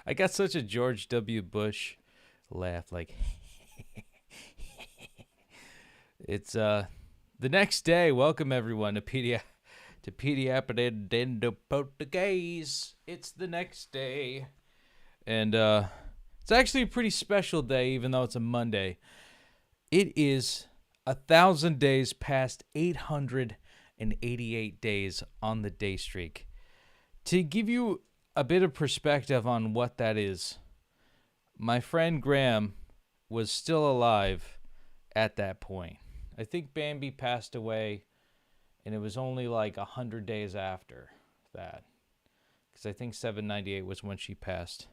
I got such a George W. Bush laugh, like it's the next day. Welcome everyone to Petey Aprendendo Português. It's the next day, and it's actually a pretty special day, even though it's a Monday. It is 1,000 days past 888 days on the day streak. To give you a bit of perspective on what that is, my friend Graham was still alive at that point. I think Bambi passed away, and it was only like 100 days after that, because I think 798 was when she passed.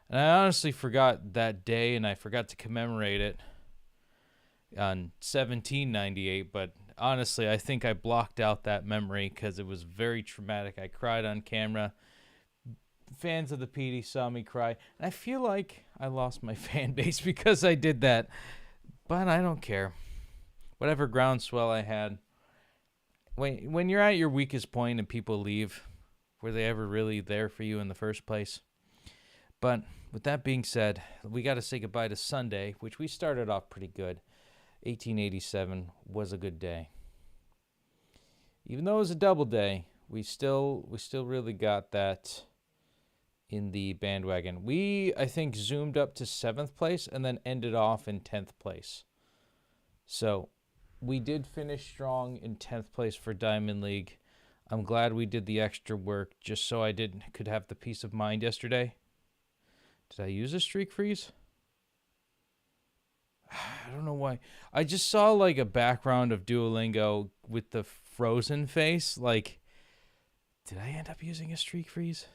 And I honestly forgot that day, and I forgot to commemorate it on 1798, but honestly, I think I blocked out that memory because it was very traumatic. I cried on camera. Fans of the PD saw me cry, and I feel like I lost my fan base because I did that, but I don't care. Whatever groundswell I had. When you're at your weakest point and people leave, were they ever really there for you in the first place? But with that being said, we got to say goodbye to Sunday, which we started off pretty good. 1887 was a good day. Even though it was a double day, we still really got that in the bandwagon. We, I think, zoomed up to 7th place and then ended off in 10th place. So we did finish strong in 10th place for Diamond League. I'm glad we did the extra work just so I could have the peace of mind yesterday. Did I use a streak freeze? I don't know why. I just saw like a background of Duolingo with the frozen face. Like, did I end up using a streak freeze?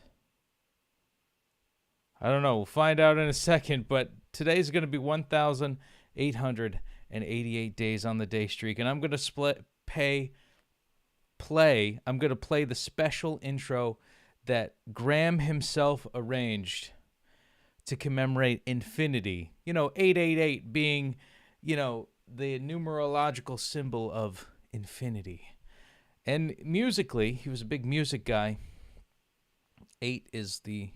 I don't know. We'll find out in a second. But today's going to be 1,888 days on the day streak. And I'm going to I'm going to play the special intro that Graham himself arranged to commemorate infinity. 888 being, the numerological symbol of infinity. And musically, he was a big music guy. 8 is the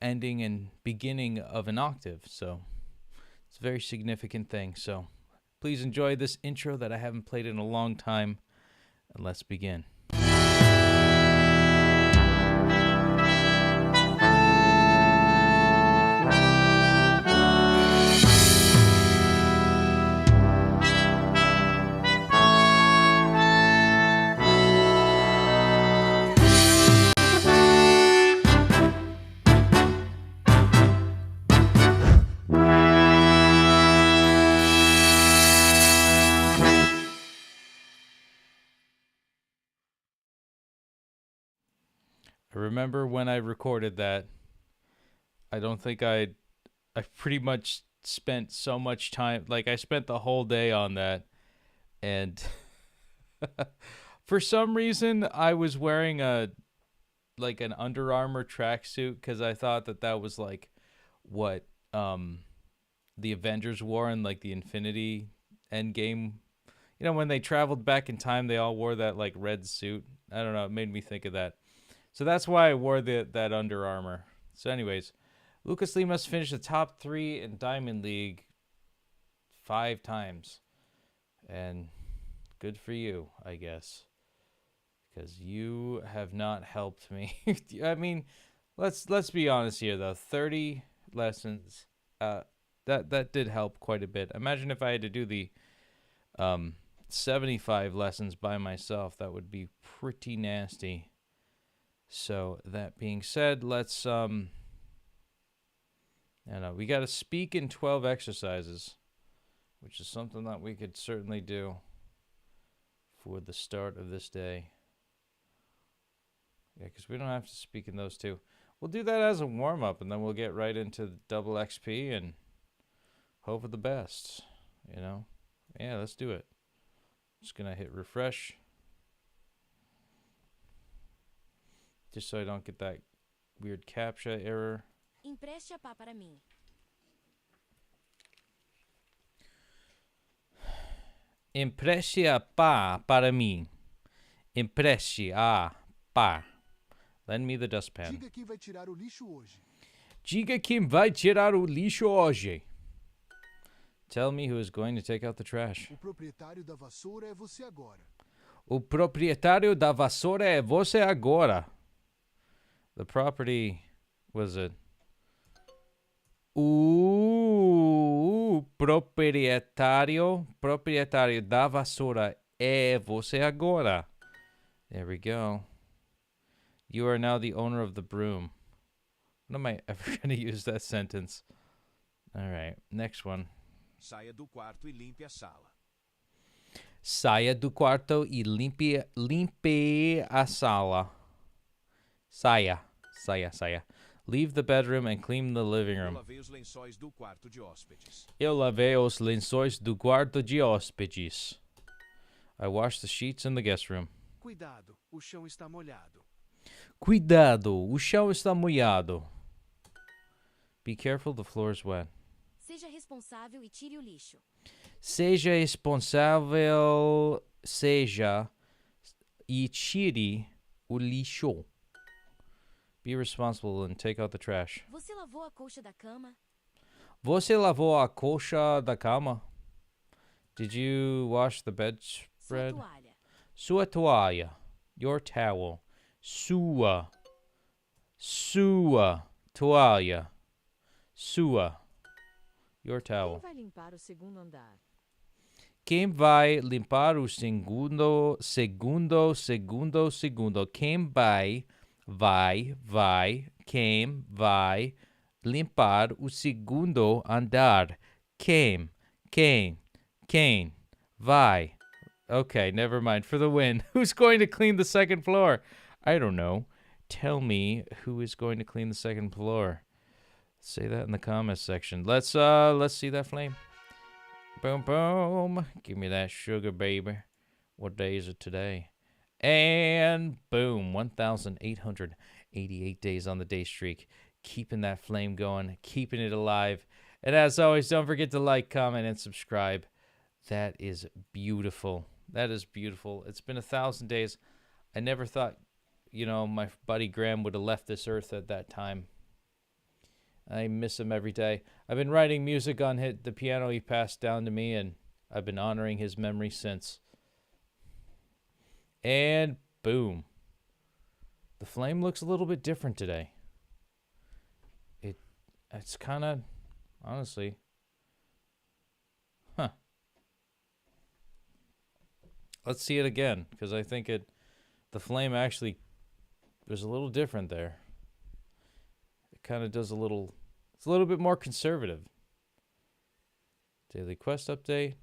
ending and beginning of an octave. So it's a very significant thing. So please enjoy this intro that I haven't played in a long time. And let's begin. I remember when I recorded that, I don't think I pretty much spent so much time, like I spent the whole day on that, and for some reason I was wearing an Under Armour tracksuit because I thought that was like what the Avengers wore in like the Infinity Endgame. When they traveled back in time, they all wore that like red suit. I don't know, it made me think of that. So that's why I wore that Under Armour. So anyways, Lucas Limas finished the top 3 in Diamond League 5 times. And good for you, I guess. Because you have not helped me. I mean, let's be honest here though. 30 lessons, that did help quite a bit. Imagine if I had to do the 75 lessons by myself. That would be pretty nasty. So that being said, let's we got to speak in 12 exercises, which is something that we could certainly do for the start of this day. Yeah, because we don't have to speak in those two. We'll do that as a warm-up, and then we'll get right into the double XP and hope for the best, Yeah, let's do it. Just going to hit refresh. Just so I don't get that weird CAPTCHA error. Empreste a pá para mim. Empreste a pá para mim. Empreste a pá Lend me the dustpan. Diga quem vai tirar o lixo hoje. Diga quem vai tirar o lixo hoje. Tell me who is going to take out the trash. O proprietário da vassoura é você agora. O proprietário da vassoura é você agora. The property was it? O proprietário da vassoura é você agora. There we go. You are now the owner of the broom. When am I ever going to use that sentence? All right, next one. Saia do quarto e limpe a sala. Saia do quarto e limpe a sala. Saia. Leave the bedroom and clean the living Eu room. lavei os lençóis do quarto de hóspedes. Eu lavei os lençóis do quarto de hóspedes. I washed the sheets in the guest room. Cuidado, o chão está molhado. Cuidado, o chão está molhado. Be careful, the floor is wet. Seja responsável e tire o lixo. Seja responsável, e tire o lixo. Be responsible and take out the trash. Você lavou a colcha da cama? Você lavou a colcha da cama? Did you wash the Sua bedspread? toalha. Sua toalha. Your towel. Sua toalha. Sua. Your Quem towel. vai limpar o segundo andar? Quem vai limpar o segundo? Quem vai limpar o segundo andar? Quem vai? Okay, never mind. For the win. Who's going to clean the second floor? I don't know. Tell me who is going to clean the second floor. Say that in the comments section. Let's see that flame. Boom, boom. Give me that sugar, baby. What day is it today? And boom, 1,888 days on the day streak. Keeping that flame going, keeping it alive. And as always, don't forget to like, comment, and subscribe. That is beautiful. That is beautiful. It's been 1,000 days. I never thought, my buddy Graham would have left this earth at that time. I miss him every day. I've been writing music on the piano he passed down to me, and I've been honoring his memory since. And boom. The flame looks a little bit different today. It's kind of, honestly, Let's see it again, because I think the flame actually, there's a little different there. It kind of does it's a little bit more conservative. Daily quest update.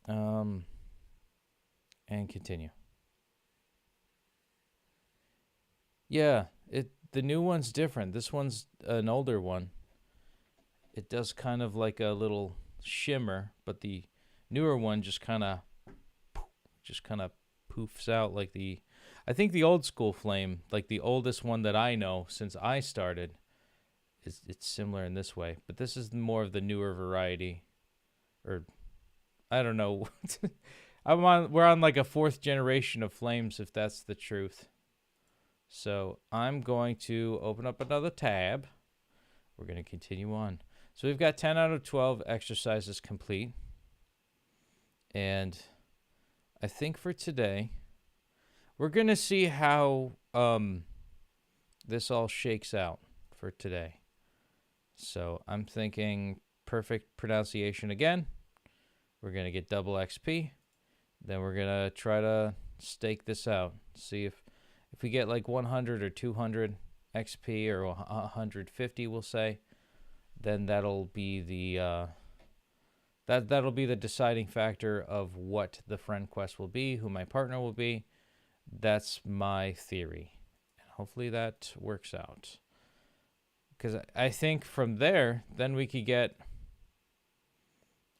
And continue. Yeah, the new one's different. This one's an older one. It does kind of like a little shimmer, but the newer one just kind of poofs out like I think the old school flame, like the oldest one that I know since I started, it's similar in this way. But this is more of the newer variety, or I don't know. We're on like a 4th generation of flames, if that's the truth. So I'm going to open up another tab. We're going to continue on. So we've got 10 out of 12 exercises complete. And I think for today, we're going to see how this all shakes out for today. So I'm thinking perfect pronunciation again. We're going to get double XP. Then we're going to try to stake this out. See if we get like 100 or 200 XP or 150, we'll say, then that'll be the that'll be the deciding factor of what the friend quest will be, who my partner will be. That's my theory. And hopefully that works out. Because I think from there, then we could get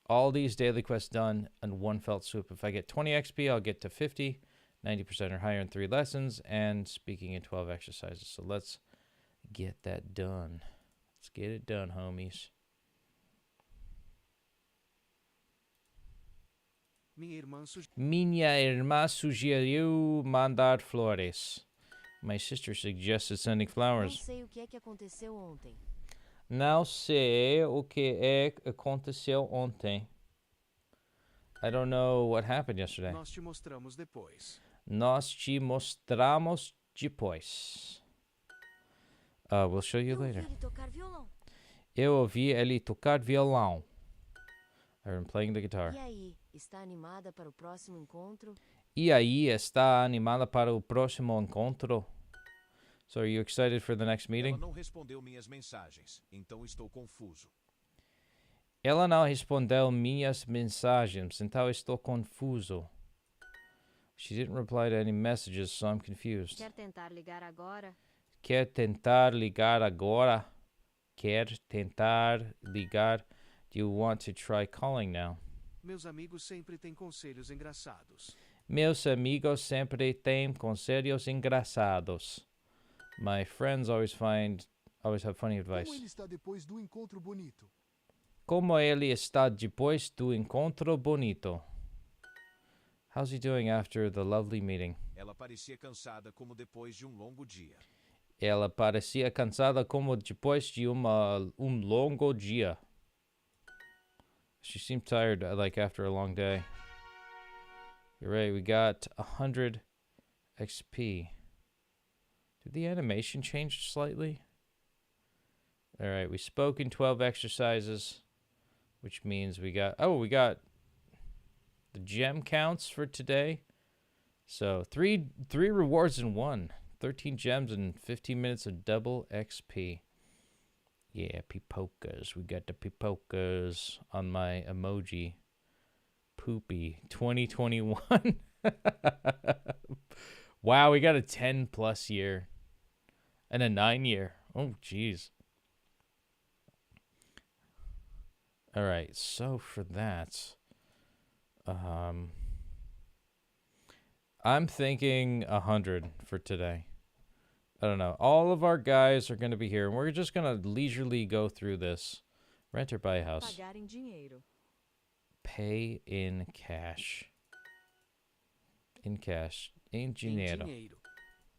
all these daily quests done in one felt swoop. If I get 20 XP, I'll get to 50, 90% or higher in 3 lessons, and speaking in 12 exercises. So let's get that done. Let's get it done, homies. Minha irmã Minha irmã sugeriu mandar flores. My sister suggested sending Não flowers. sei o que é que aconteceu ontem. Não sei o que aconteceu ontem. I don't know what happened yesterday. Nós te mostramos depois. Nós te mostramos depois. We'll show you Eu ouvi later. ele tocar violão. Eu ouvi ele tocar violão. I heard him playing the guitar. E aí, está animada para o próximo encontro? E aí, está animada para o próximo encontro? So are you excited for the next meeting? Ela não respondeu minhas mensagens, então estou confuso. Ela não respondeu minhas mensagens, então estou confuso. She didn't reply to any messages, so I'm confused. Quer tentar ligar agora? Quer tentar ligar agora? Quer tentar ligar? Do you want to try calling now? Meus amigos sempre têm conselhos engraçados. Meus amigos sempre têm conselhos engraçados. My friends always have funny advice. Como ele está depois do encontro bonito? Como ele está depois do encontro bonito? How's he doing after the lovely meeting? Ela parecia cansada como depois de longo dia. Ela parecia cansada como depois de longo dia. She seemed tired, like after a long day. You're right, we got 100 XP. Did the animation change slightly? Alright, we spoke in 12 exercises, which means we got the gem counts for today. So three rewards in one. 13 gems and 15 minutes of double XP. Yeah, pipokas. We got the pipokas on my emoji. Poopy 2021. Wow, we got a 10 plus year and a 9 year. Oh, jeez. All right, so for that, I'm thinking 100 for today. I don't know. All of our guys are going to be here, and we're just going to leisurely go through this. Rent or buy a house? Pagar em dinheiro. Pay in cash. In cash. Em dinheiro. dinheiro.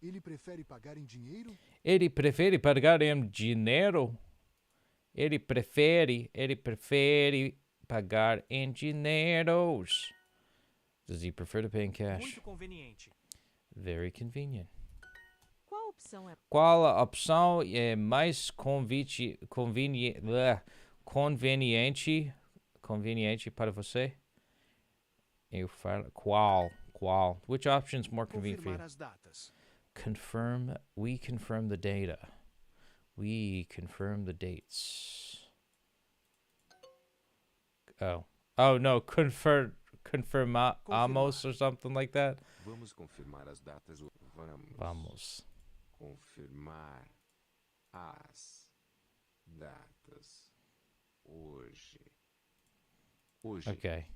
Ele prefere pagar em dinheiro? Ele prefere pagar em dinheiro? Ele prefere pagar em dinheiros. Does he prefer to pay in cash? Muito conveniente. Very convenient. Qual opção é? Qual a opção é mais conveniente para você? Eu falo qual? Which option is more convenient for you? Confirmar as datas. We confirm the data. We confirm the dates. Oh no, confirmamos or something like that. Vamos confirmar as datas. Vamos. Confirmar as datas hoje. Okay.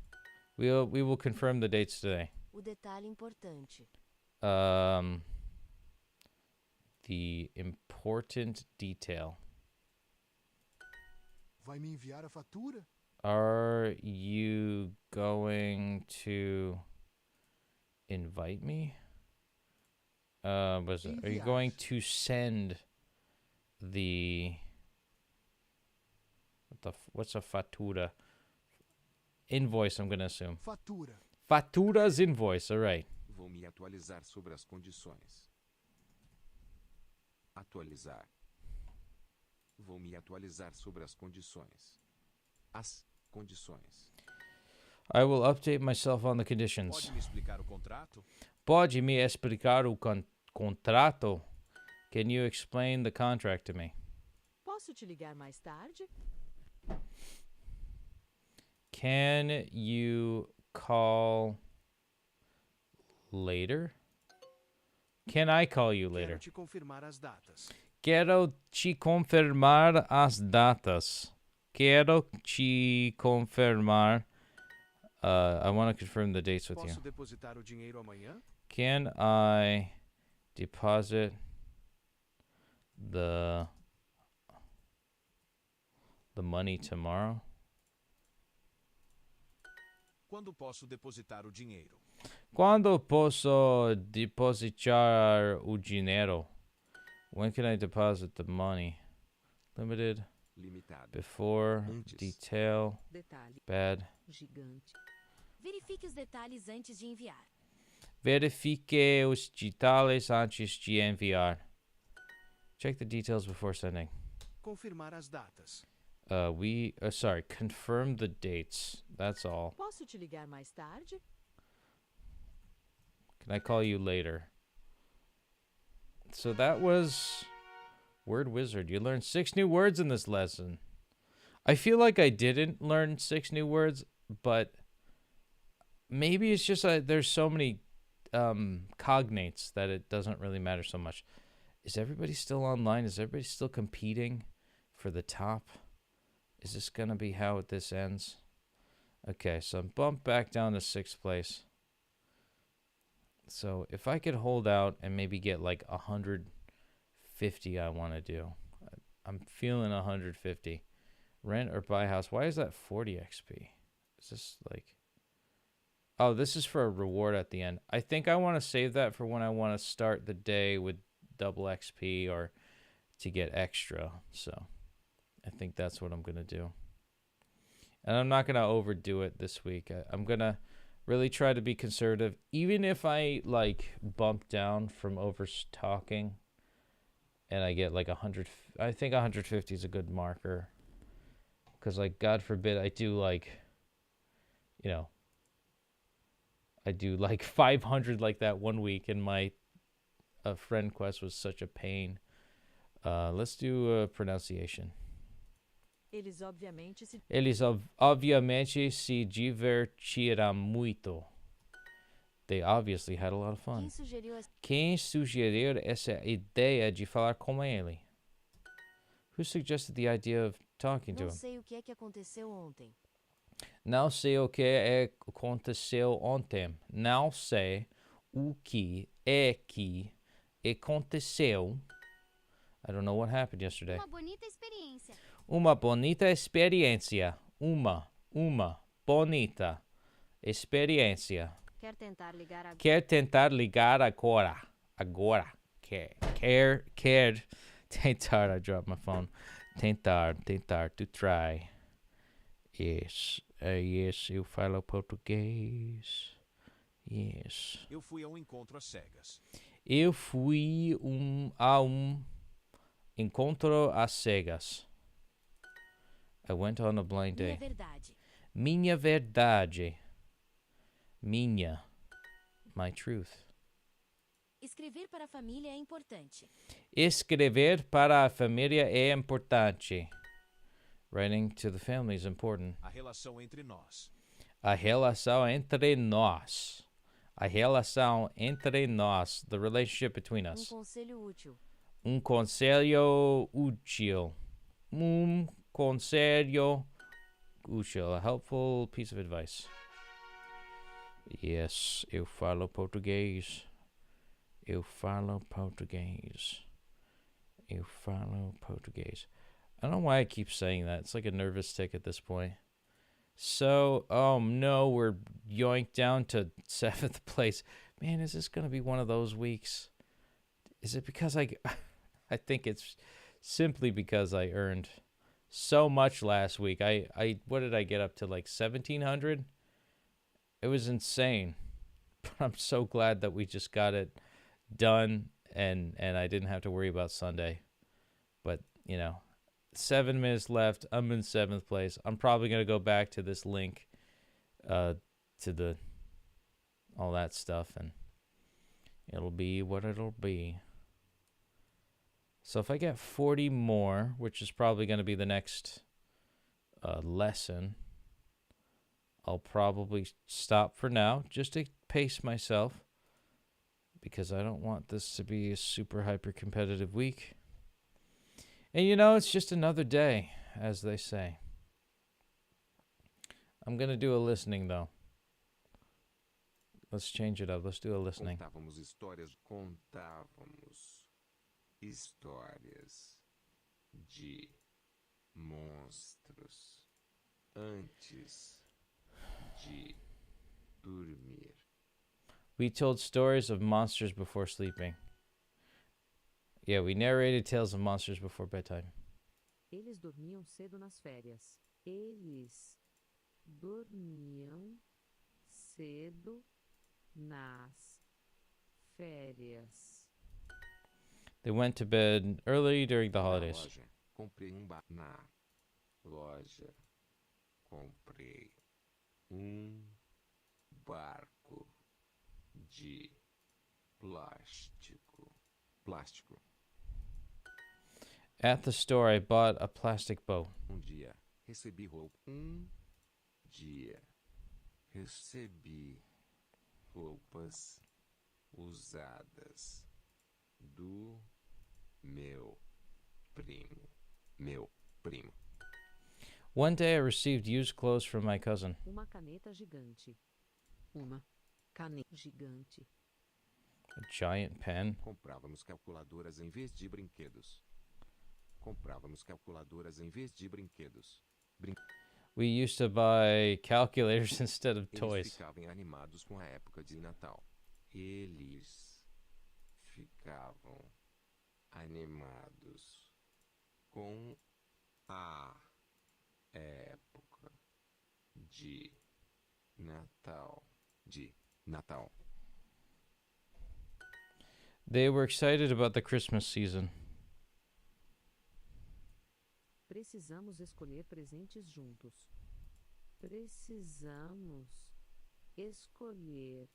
We will confirm the dates today. O detalhe importante. The important detail. Vai me enviar a fatura? Are you going to invite me? Are you going to send the what's a fatura? Invoice, I'm going to assume. Fatura. Fatura's invoice, all right. Vou me atualizar sobre as condições. Atualizar. Vou me atualizar sobre as condições. As condições. I will update myself on the conditions. Pode me explicar o contrato? Pode me explicar o contrato? Can you explain the contract to me? Posso te ligar mais tarde? Can you call later? Can I call you later? Quero te confirmar as datas. Quero te confirmar as datas. Quero te confirmar. I want to confirm the dates with you. Posso depositar o dinheiro amanhã? Can I deposit the money tomorrow? Quando posso depositar o dinheiro? Quando posso depositar o dinheiro? When can I deposit the money? Limited. Limitado. Before. Antes. Detail. Detalhe. Bad. Gigante. Verifique os detalhes antes de enviar. Verifique os detalhes antes de enviar. Check the details before sending. Confirmar as datas. Confirm the dates. That's all. Posso te ligar mais tarde? Can I call you later? So that was Word Wizard. You learned 6 new words in this lesson. I feel like I didn't learn 6 new words, but maybe it's just there's so many cognates that it doesn't really matter so much. Is everybody still online? Is everybody still competing for the top? Is this going to be how this ends? Okay, so I'm bumped back down to 6th place. So if I could hold out and maybe get like 150, I want to do. I'm feeling 150. Rent or buy house. Why is that 40 XP? Is this like... Oh, this is for a reward at the end. I think I want to save that for when I want to start the day with double XP or to get extra. So I think that's what I'm going to do. And I'm not going to overdo it this week. I'm going to really try to be conservative. Even if I like bump down from over talking and I get like 100, I think 150 is a good marker. Because like, God forbid, I do like, you know, I do like 500 like that one week and my friend quest was such a pain. Let's do a pronunciation. Eles obviamente se... Eles obviamente se divertiram muito. They obviously had a lot of fun. Quem sugeriu essa ideia de falar com ele? Who suggested the idea of talking to him? Não sei o que é que aconteceu ontem. Não sei o que aconteceu ontem. Não sei o que aconteceu. I don't know what happened yesterday. Uma bonita experiência. Uma bonita experiência. Uma bonita experiência. Quer tentar ligar agora? Quer tentar ligar agora. Agora. Quer tentar. I dropped my phone. Tentar, to try. Yes. Yes, eu falo português. Yes. Eu fui a um encontro às cegas. Eu fui a encontro às cegas. I went on a blind Minha day. verdade. Minha verdade. Minha. My truth. Escrever para a família é importante. Escrever para a família é importante. Writing to the family is important. A relação entre nós. A relação entre nós. A relação entre nós. The relationship between us. Conselho útil. Conselho útil. Conselho útil. A helpful piece of advice. Yes, eu falo português. Eu falo português. Eu falo português. I don't know why I keep saying that. It's like a nervous tick at this point. So, oh no, we're yoinked down to 7th place. Man, is this going to be one of those weeks? Is it because I think it's simply because I earned so much last week. What did I get up to, like 1,700? It was insane. But I'm so glad that we just got it done and I didn't have to worry about Sunday. But, you know, 7 minutes left. I'm in 7th place. I'm probably going to go back to this link to the all that stuff and it'll be what it'll be. So if I get 40 more, which is probably going to be the next lesson, I'll probably stop for now just to pace myself because I don't want this to be a super hyper competitive week. And you know, it's just another day, as they say. I'm going to do a listening though. Let's change it up. Let's do a listening. Contávamos histórias de monstros antes de dormir. We told stories of monsters before sleeping. Yeah, we narrated tales of monsters before bedtime. Eles dormiam cedo nas férias. Eles dormiam cedo nas férias. They went to bed early during the Na holidays. loja, comprei na loja, comprei barco de plástico. At the store, I bought a plastic boat. Dia recebi dia recebi roupas usadas do meu primo. One day, I received used clothes from my cousin. Uma caneta gigante. Uma caneta gigante. A giant pen. Comprávamos calculadoras em vez de brinquedos. We used to buy calculators instead of Eles toys. ficavam animados com a época de Natal. Eles ficavam animados com a época de Natal. They were excited about the Christmas season. Precisamos escolher presentes juntos. Precisamos escolher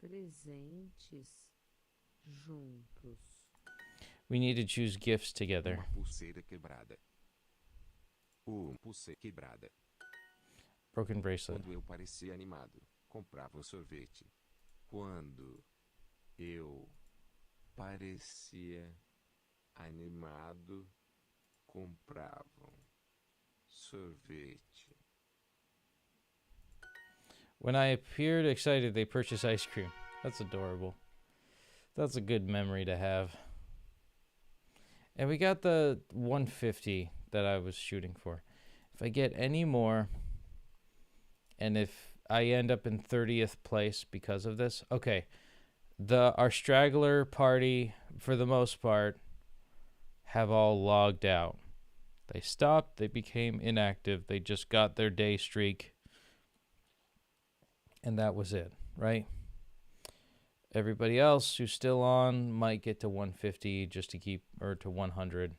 presentes juntos. We need to choose gifts together. Uma pulseira quebrada. Pulseira quebrada. Broken bracelet. Quando eu parecia animado, comprava um sorvete. Quando eu parecia animado, compravam sorvete. When I appeared excited, they purchased ice cream. That's adorable. That's a good memory to have. And we got the 150 that I was shooting for. If I get any more, and if I end up in 30th place because of this, okay. Our straggler party, for the most part, have all logged out. They stopped. They became inactive. They just got their day streak. And that was it, right? Everybody else who's still on might get to 150 just to keep, or to 100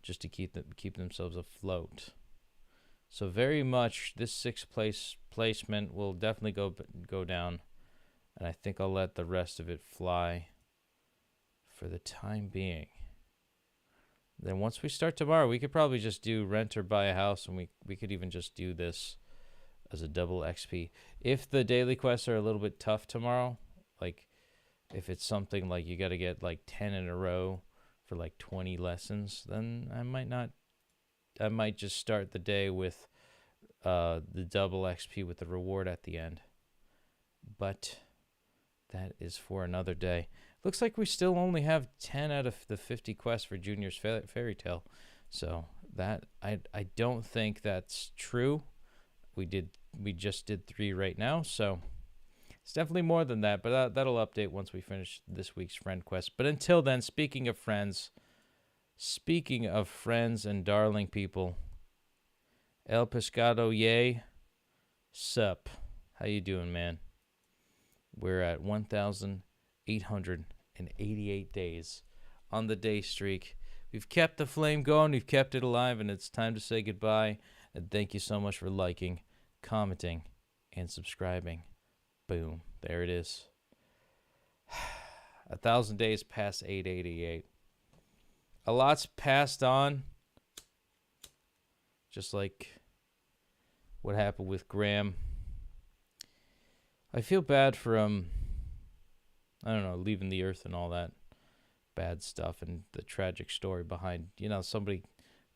just to keep themselves afloat. So very much this sixth placement will definitely go down, and I think I'll let the rest of it fly for the time being. Then once we start tomorrow, we could probably just do rent or buy a house, and we could even just do this as a double XP. If the daily quests are a little bit tough tomorrow, like if it's something like you got to get like 10 in a row for like 20 lessons, then I might just start the day with the double XP with the reward at the end. But that is for another day. Looks like we still only have 10 out of the 50 quests for Junior's Fairy Tale. So that I don't think that's true. We just did 3 right now, so it's definitely more than that, but that'll update once we finish this week's friend quest. But until then, speaking of friends and darling people, El Pescado, yay, sup, how you doing, man? We're at 1,888 days on the day streak. We've kept the flame going, we've kept it alive, and it's time to say goodbye. And thank you so much for liking, commenting, and subscribing. Boom. There it is. 1,000 days past 888. A lot's passed on. Just like what happened with Graham. I feel bad for I don't know, leaving the earth and all that bad stuff and the tragic story behind, somebody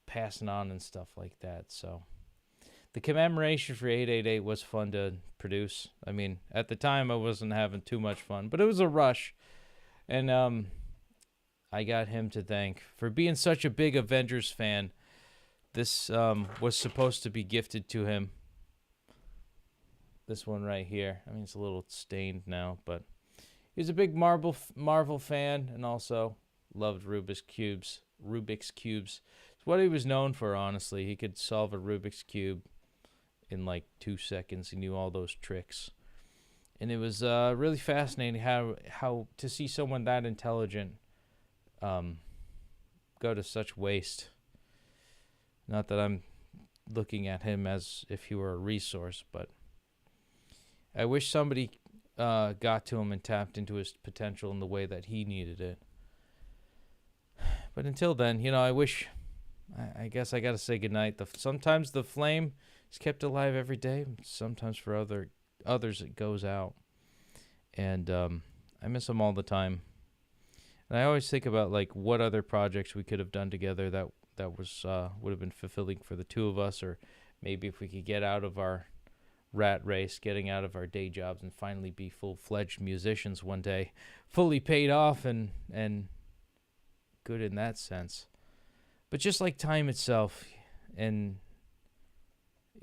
passing on and stuff like that. So the commemoration for 888 was fun to produce. I mean, at the time I wasn't having too much fun, but it was a rush. And I got him to thank for being such a big Avengers fan. This was supposed to be gifted to him. This one right here. I mean, it's a little stained now, but he was a big Marvel fan, and also loved Rubik's cubes. It's what he was known for, honestly. He could solve a Rubik's cube in like 2 seconds. He knew all those tricks. And it was really fascinating how to see someone that intelligent go to such waste. Not that I'm looking at him as if he were a resource, but I wish somebody got to him and tapped into his potential in the way that he needed it. But until then, I guess I got to say goodnight. Sometimes the flame is kept alive every day. Sometimes for others it goes out. And I miss him all the time. And I always think about like what other projects we could have done together that was would have been fulfilling for the two of us, or maybe if we could get out of our rat race, getting out of our day jobs and finally be full-fledged musicians one day, fully paid off and good in that sense. But just like time itself and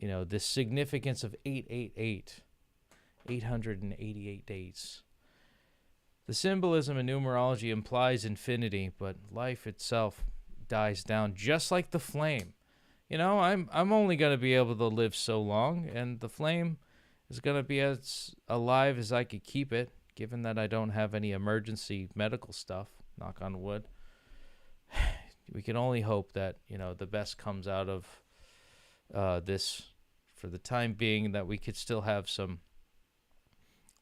the significance of 888, 888 days. The symbolism in numerology implies infinity, but life itself dies down just like the flame. I'm only going to be able to live so long, and the flame is going to be as alive as I could keep it, given that I don't have any emergency medical stuff, knock on wood. We can only hope that, the best comes out of this for the time being, that we could still have some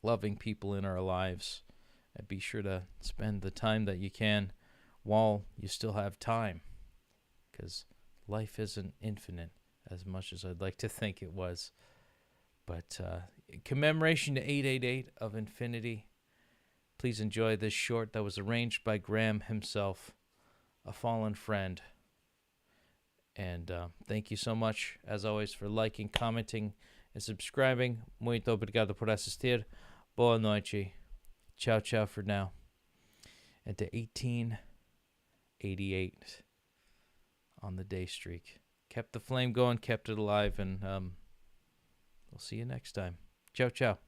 loving people in our lives. And be sure to spend the time that you can while you still have time, because life isn't infinite as much as I'd like to think it was. But commemoration to 888 of infinity. Please enjoy this short that was arranged by Graham himself, a fallen friend. And thank you so much, as always, for liking, commenting, and subscribing. Muito obrigado por assistir. Boa noite. Ciao, ciao for now. And to 1888 on the day streak. Kept the flame going, kept it alive, and we'll see you next time. Ciao, ciao.